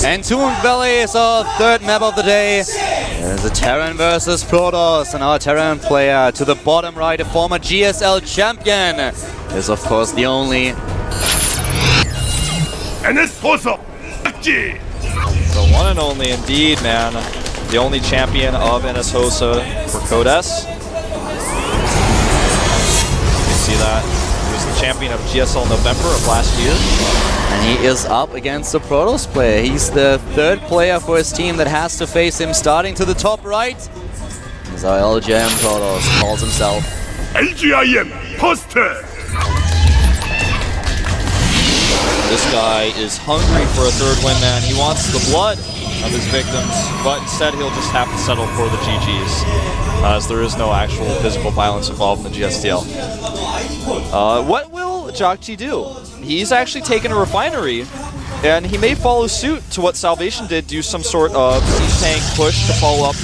And Tomb Valley is our third map of the day. There's a Terran versus Protoss, and our Terran player to the bottom right, a former GSL champion, is of course the only. The one and only indeed, man. The only champion of NS Hosa for Codes. You see that? He was the champion of GSL November of last year. And he is up against the Protoss player. He's the third player for his team that has to face him. Starting to the top right is our LGIM Protoss, calls himself. LGIM Poster! This guy is hungry for a third win, man. He wants the blood of his victims, but instead he'll just have to settle for the GGs, as there is no actual physical violence involved in the GSTL. What will Jokji do? He's actually taken a refinery, and he may follow suit to what Salvation did, do some sort of siege tank push to follow up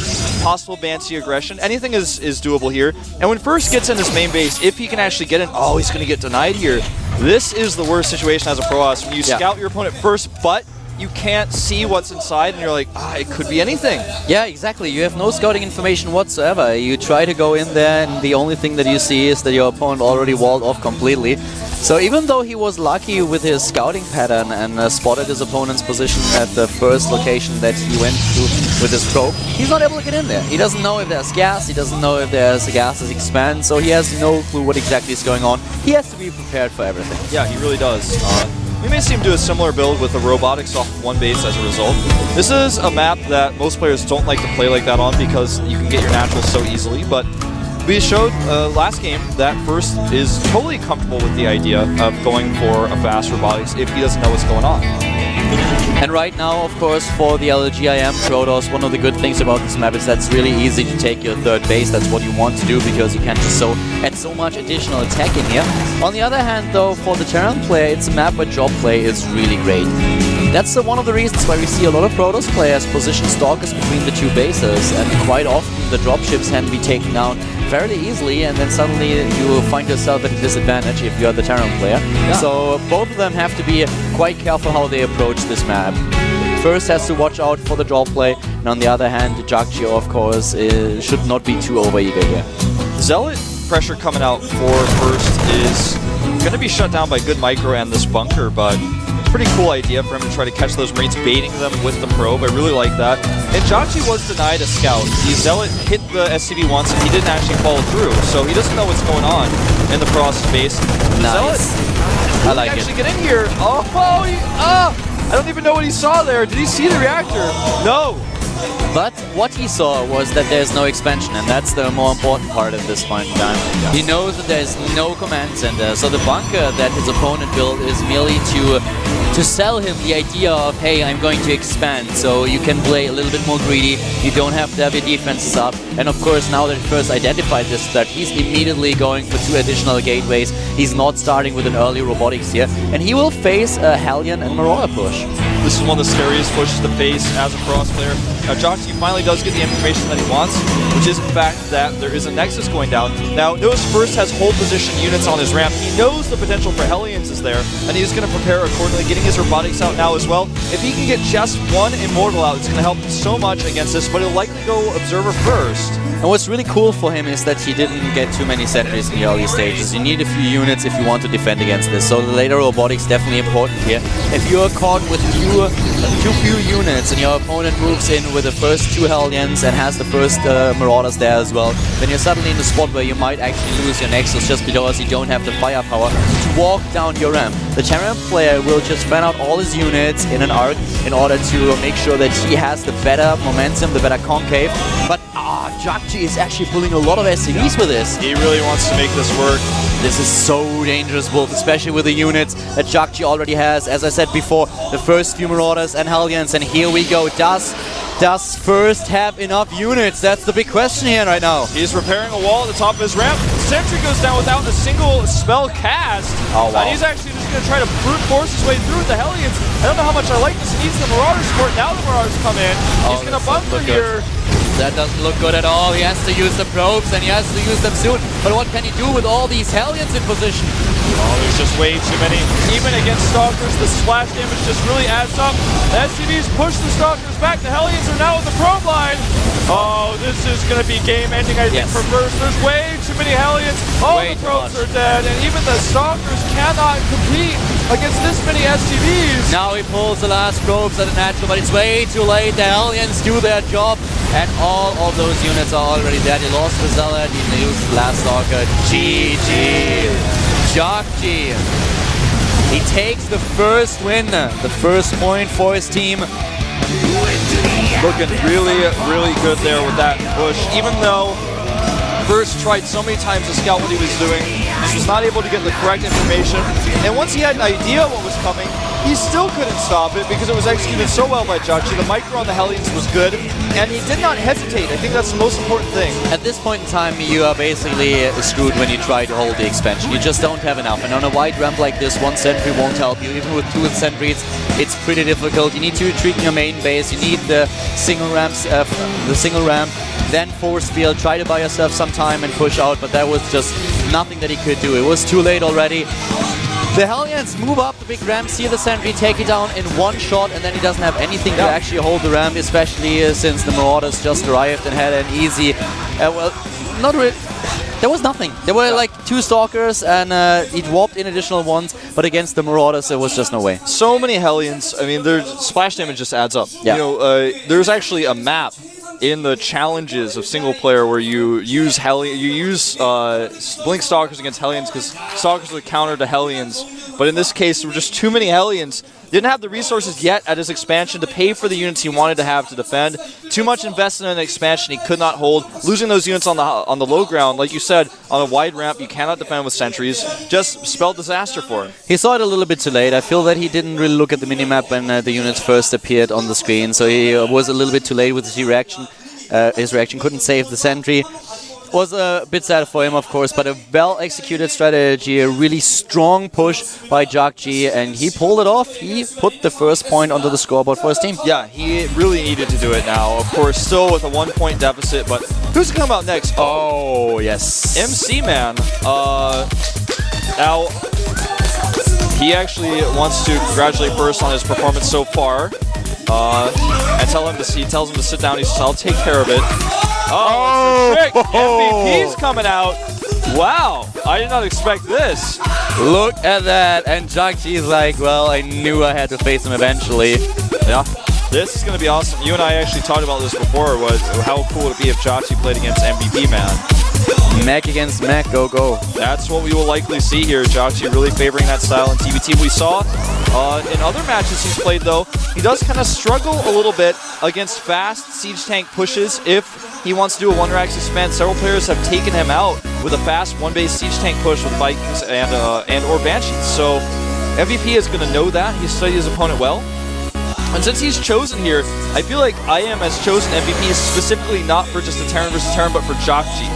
possible Banshee aggression. Anything is doable here. And when First gets in his main base, if he can actually get in, oh, he's going to get denied here. This is the worst situation as a Protoss, when you scout your opponent first, but you can't see what's inside, and you're like, it could be anything. Yeah, exactly. You have no scouting information whatsoever. You try to go in there, and the only thing that you see is that your opponent already walled off completely. So even though he was lucky with his scouting pattern and spotted his opponent's position at the first location that he went to with his probe, he's not able to get in there. He doesn't know if there's gas, he doesn't know if there's a gas that expands, so he has no clue what exactly is going on. He has to be prepared for everything. Yeah, he really does. We may see him do a similar build with the robotics off of one base as a result. This is a map that most players don't like to play like that on because you can get your naturals so easily, but we showed last game that First is totally comfortable with the idea of going for a fast robotics if he doesn't know what's going on. And right now, of course, for the LGIM Protoss, one of the good things about this map is that it's really easy to take your third base. That's what you want to do because you can just add so much additional attack in here. On the other hand, though, for the Terran player, it's a map where drop play is really great. That's one of the reasons why we see a lot of Protoss players position Stalkers between the two bases, and quite often the dropships can be taken down fairly easily, and then suddenly you will find yourself at a disadvantage if you're the Terran player. Yeah. So both of them have to be quite careful how they approach this map. First has to watch out for the drop play, and on the other hand, Jokji, of course, should not be too over-eager here. Zealot pressure coming out for First is going to be shut down by good micro and this bunker, but pretty cool idea for him to try to catch those Marines, baiting them with the probe. I really like that. And Jokji was denied a scout. The Zealot hit the SCV once and he didn't actually follow through, so he doesn't know what's going on in the Protoss base. The Zealot I like it. Actually get in here. I don't even know what he saw there. Did he see the reactor? No. But what he saw was that there's no expansion, and that's the more important part at this point in time. He knows that there's no command center, so the bunker that his opponent built is merely to sell him the idea of, hey, I'm going to expand, so you can play a little bit more greedy, you don't have to have your defenses up, and of course now that he first identified this threat, he's immediately going for 2 additional gateways. He's not starting with an early robotics here, and he will face a Hellion and Marauder push. This is one of the scariest pushes to face as a Protoss player. Jokji finally does get the information that he wants, which is in fact that there is a Nexus going down. Now, notice First has hold position units on his ramp. He knows the potential for Hellions is there, and he's going to prepare accordingly, getting his robotics out now as well. If he can get just one Immortal out, it's going to help him so much against this, but he'll likely go Observer first. And what's really cool for him is that he didn't get too many sentries in the early stages. You need a few units if you want to defend against this, so the later robotics definitely important here. If you're caught with too few units and your opponent moves in with the first 2 Hellions and has the first Marauders there as well, then you're suddenly in a spot where you might actually lose your Nexus just because you don't have the firepower to walk down your ramp. The Terran player will just fan out all his units in an arc in order to make sure that he has the better momentum, the better concave, but Jokji is actually pulling a lot of SCVs with this. He really wants to make this work. This is so dangerous, Wolf, especially with the units that Jokji already has. As I said before, the first few Marauders and Hellions, and here we go. Does First have enough units? That's the big question here right now. He's repairing a wall at the top of his ramp. Sentry goes down without a single spell cast. Oh, wow. And he's actually just going to try to brute force his way through with the Hellions. I don't know how much I like this. He needs the Marauder support. Now the Marauders come in. He's going to bunker here. That doesn't look good at all. He has to use the probes and he has to use them soon. But what can he do with all these Hellions in position? Oh, there's just way too many. Even against Stalkers, the splash damage just really adds up. The SCVs push the Stalkers back. The Hellions are now in the probe line. Oh, this is going to be game-ending, I think, for first. There's way too many Hellions. All the probes are dead, and even the Stalkers cannot compete against this many SCVs. Now he pulls the last probes at a natural, but it's way too late. The Hellions do their job, and all of those units are already dead. He lost the Zealot, he loses the last Stalker. GG. Jockey. He takes the first win, the first point for his team. Looking really, really good there with that push. Even though first tried so many times to scout what he was doing, just was not able to get the correct information. And once he had an idea of what was coming, he still couldn't stop it because it was executed so well by Jockey. The micro on the Hellions was good, and he did not hesitate. I think that's the most important thing. At this point in time, you are basically screwed when you try to hold the expansion. You just don't have enough. And on a wide ramp like this, one sentry won't help you. Even with two sentries, it's pretty difficult. You need to retreat in your main base. You need the single ramps, then force field. Try to buy yourself some time and push out, but that was just nothing that he could do. It was too late already. The Hellions move up the big ramp, see the sentry, take it down in one shot, and then he doesn't have anything to actually hold the ramp, especially since the Marauders just arrived and had an easy... well, not really... There was nothing. There were like two Stalkers, and he warped in additional ones, but against the Marauders, there was just no way. So many Hellions. I mean, their splash damage just adds up. Yeah. You know, there's actually a map in the challenges of single player where you use Blink Stalkers against Hellions because Stalkers would counter to Hellions. But in this case, there were just too many Hellions. Didn't have the resources yet at his expansion to pay for the units he wanted to have to defend. Too much invested in an expansion he could not hold. Losing those units on the low ground, like you said, on a wide ramp, you cannot defend with sentries. Just spelled disaster for him. He saw it a little bit too late. I feel that he didn't really look at the minimap when the units first appeared on the screen, so he was a little bit too late with his reaction. His reaction couldn't save the sentry. Was a bit sad for him, of course, but a well-executed strategy, a really strong push by Jockey, and he pulled it off. He put the first point onto the scoreboard for his team. Yeah, he really needed to do it now. Of course, still with a 1-point deficit, but who's going to come out next? Oh, yes. MC Man. Now, he actually wants to congratulate first on his performance so far. And he tells him to sit down. He says, I'll take care of it. Oh, it's a trick. MVP's coming out. Wow, I did not expect this. Look at that. And Jockey's like, well, I knew I had to face him eventually. Yeah, this is going to be awesome. You and I actually talked about this before, how cool it would be if Jockey played against MVP Man. Mech against mech, go, go. That's what we will likely see here. Jockey really favoring that style in TBT. We saw in other matches he's played, though, he does kind of struggle a little bit against fast siege tank pushes if he wants to do a Wonder Axe expand. Several players have taken him out with a fast one-base siege tank push with Vikings and or Banshees. So MVP is going to know that. He's studied his opponent well. And since he's chosen here, I feel like IM has chosen MVP specifically not for just a Terran versus Terran, but for Jockey.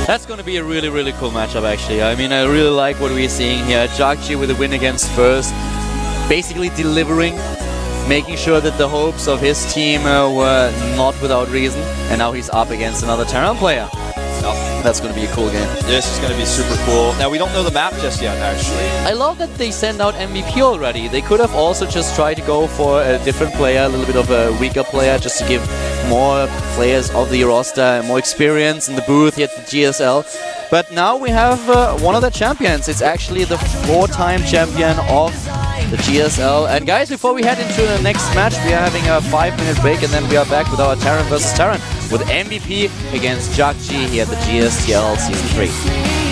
That's going to be a really, really cool matchup, actually. I mean, I really like what we're seeing here. Jockey with a win against First, basically delivering, making sure that the hopes of his team were not without reason. And now he's up against another Terran player. That's going to be a cool game. This is going to be super cool. Now, we don't know the map just yet, actually. I love that they send out MVP already. They could have also just tried to go for a different player, a little bit of a weaker player, just to give more players of the roster more experience in the booth here at the GSL. But now we have one of the champions. It's actually the 4-time champion of the GSL. And guys, before we head into the next match, we are having a 5-minute break, and then we are back with our Terran versus Terran with MVP against Jockey here at the GSTL Season 3.